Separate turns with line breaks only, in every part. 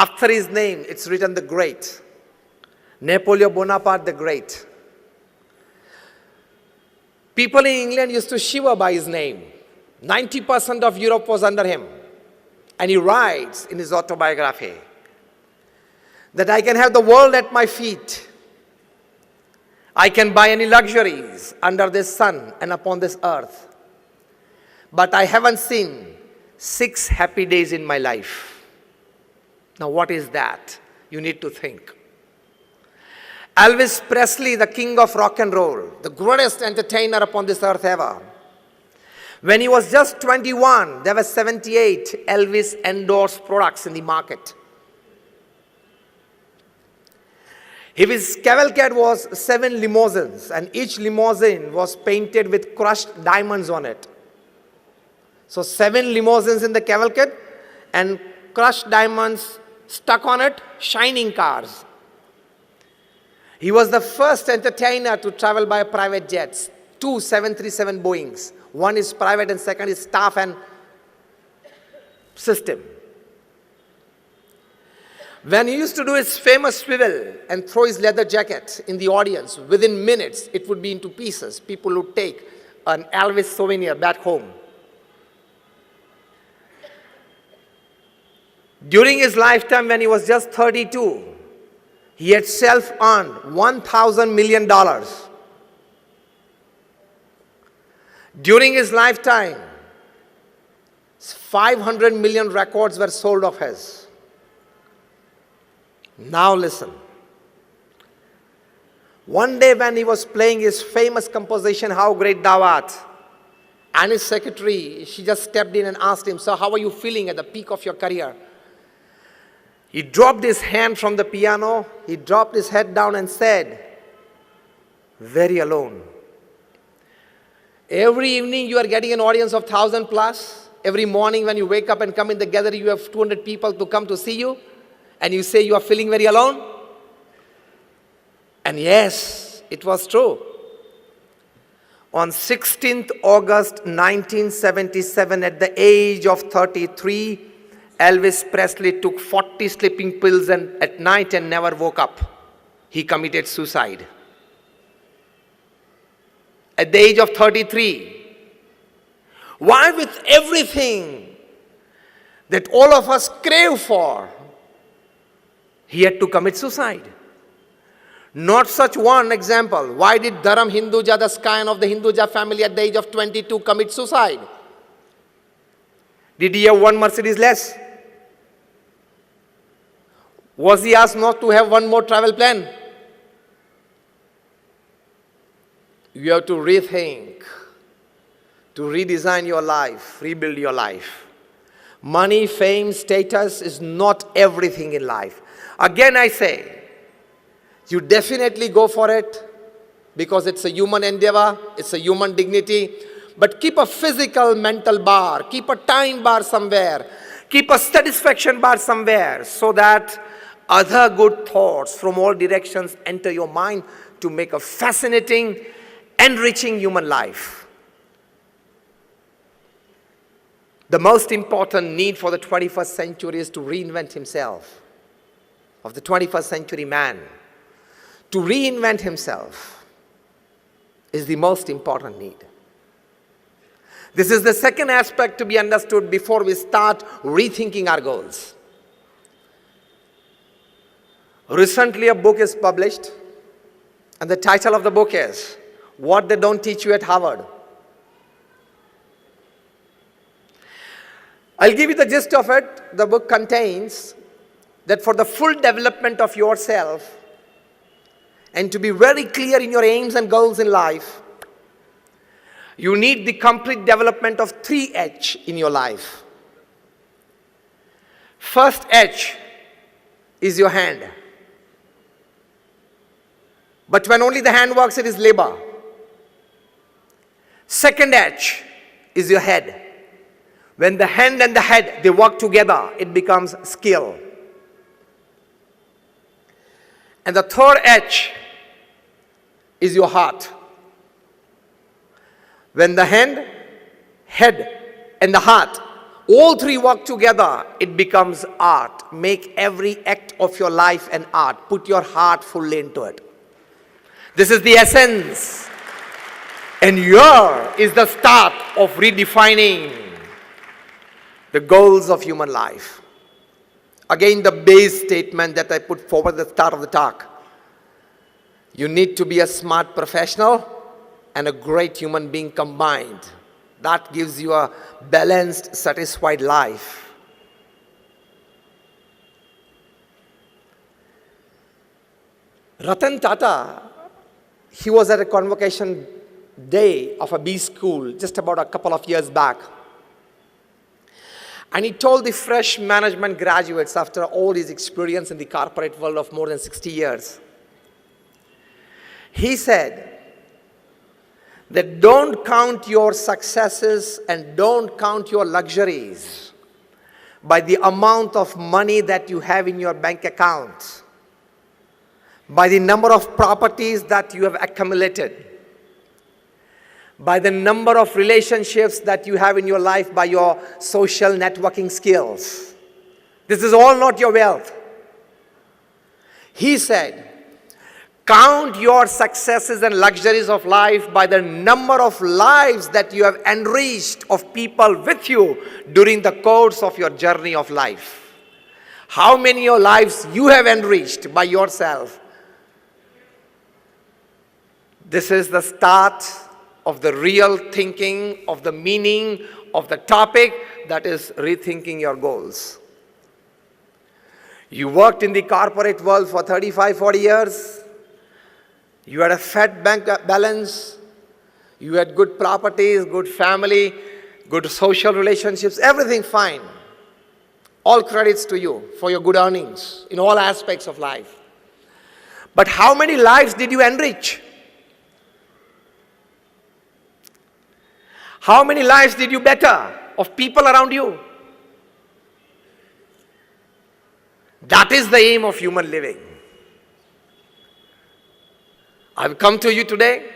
After his name, it's written the Great. Napoleon Bonaparte the Great. People in England used to shiver by his name. 90% of Europe was under him. And he writes in his autobiography that I can have the world at my feet. I can buy any luxuries under this sun and upon this earth. But I haven't seen 6 happy days in my life. Now what is that? You need to think. Elvis Presley, the king of rock and roll, the greatest entertainer upon this earth ever. When he was just 21, there were 78 Elvis endorsed products in the market. His cavalcade was 7 limousines, and each limousine was painted with crushed diamonds on it. So 7 limousines in the cavalcade and crushed diamonds stuck on it, shining cars. He was the first entertainer to travel by private jets, 2 737 Boeings. One is private and second is staff and system. When he used to do his famous swivel and throw his leather jacket in the audience, within minutes it would be into pieces. People would take an Elvis souvenir back home. During his lifetime, when he was just 32, he had self-earned $1,000 million. During his lifetime, 500 million records were sold of his. Now listen. One day when he was playing his famous composition, How Great Thou Art, and his secretary, she just stepped in and asked him, "Sir, how are you feeling at the peak of your career?" He dropped his hand from the piano, he dropped his head down and said, "Very alone." Every evening you are getting an audience of 1,000 plus. Every morning when you wake up and come in the gathering, you have 200 people to come to see you. And you say you are feeling very alone? And yes, it was true. On 16th August 1977, at the age of 33, Elvis Presley took 40 sleeping pills at night and never woke up. He committed suicide. At the age of 33. Why, with everything that all of us crave for, he had to commit suicide? Not such one example. Why did Dharam Hinduja, the scion of the Hinduja family, at the age of 22 commit suicide? Did he have one Mercedes less? Was he asked not to have one more travel plan? You have to rethink, to redesign your life, rebuild your life. Money, fame, status is not everything in life. Again I say, you definitely go for it because it's a human endeavor, it's a human dignity. But keep a physical mental bar, keep a time bar somewhere, keep a satisfaction bar somewhere so that other good thoughts from all directions enter your mind to make a fascinating, enriching human life. The most important need for the 21st century is to reinvent himself. Of the 21st century man, to reinvent himself is the most important need. This is the second aspect to be understood before we start rethinking our goals. Recently a book is published, and the title of the book is What They Don't Teach You at Harvard. I'll give you the gist of it. The book contains that for the full development of yourself and to be very clear in your aims and goals in life, you need the complete development of 3 H in your life. First H is your hand. But when only the hand works, it is labor. Second H is your head. When the hand and the head, they work together, it becomes skill. And the third H is your heart. When the hand, head, and the heart all three work together, it becomes art. Make every act of your life an art. Put your heart fully into it. This is the essence. And here is the start of redefining the goals of human life. Again, the base statement that I put forward at the start of the talk. You need to be a smart professional and a great human being combined. That gives you a balanced, satisfied life. Ratan Tata, he was at a convocation day of a B school just about a couple of years back. And he told the fresh management graduates after all his experience in the corporate world of more than 60 years. He said that don't count your successes and don't count your luxuries by the amount of money that you have in your bank account, by the number of properties that you have accumulated, by the number of relationships that you have in your life, by your social networking skills. This is all not your wealth. He said, count your successes and luxuries of life by the number of lives that you have enriched of people with you during the course of your journey of life. How many of lives you have enriched by yourself. This is the start of the real thinking, of the meaning of the topic, that is rethinking your goals. You worked in the corporate world for 35, 40 years. You had a fat bank balance. You had good properties, good family, good social relationships, everything fine. All credits to you for your good earnings in all aspects of life. But how many lives did you enrich? How many lives did you better of people around you? That is the aim of human living. I've come to you today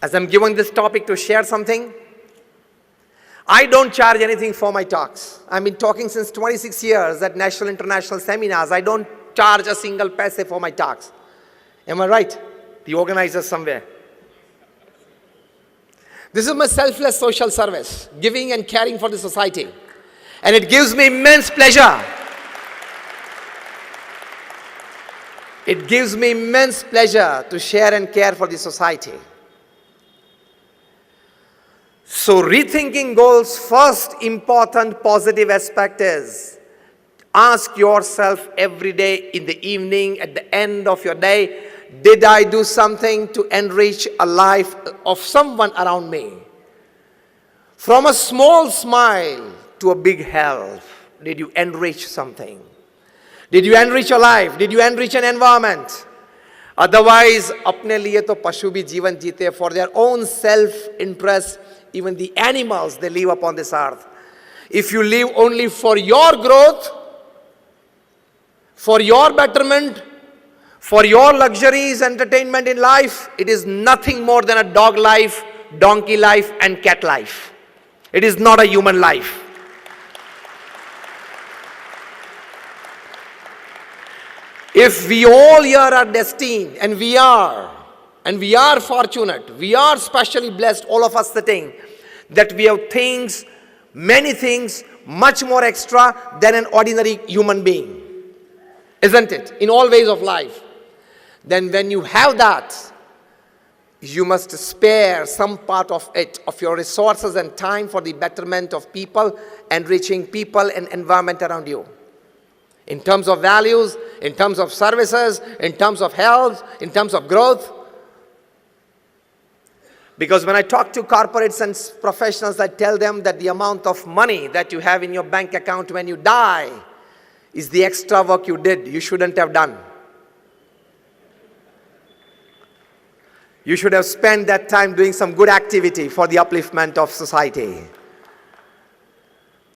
as I'm given this topic to share something. I don't charge anything for my talks. I've been talking since 26 years at national, international seminars. I don't charge a single paise for my talks. Am I right? The organizers somewhere. This is my selfless social service, giving and caring for the society. And it gives me immense pleasure. It gives me immense pleasure to share and care for the society. So rethinking goals, first important positive aspect is ask yourself every day in the evening, at the end of your day, did I do something to enrich a life of someone around me? From a small smile to a big help, did you enrich something? Did you enrich your life? Did you enrich an environment? Otherwise, apne liye to pashu bhi jeevan jeete for their own self-interest. Even the animals, they live upon this earth. If you live only for your growth, for your betterment, for your luxuries, entertainment in life, it is nothing more than a dog life, donkey life, and cat life. It is not a human life. If we all here are destined, and we are fortunate, we are specially blessed, all of us sitting, that we have things, many things, much more extra than an ordinary human being. Isn't it? In all ways of life. Then when you have that, you must spare some part of it, of your resources and time for the betterment of people, enriching people and environment around you. In terms of values, in terms of services, in terms of health, in terms of growth. Because when I talk to corporates and professionals, I tell them that the amount of money that you have in your bank account when you die is the extra work you did, you shouldn't have done. You should have spent that time doing some good activity for the upliftment of society.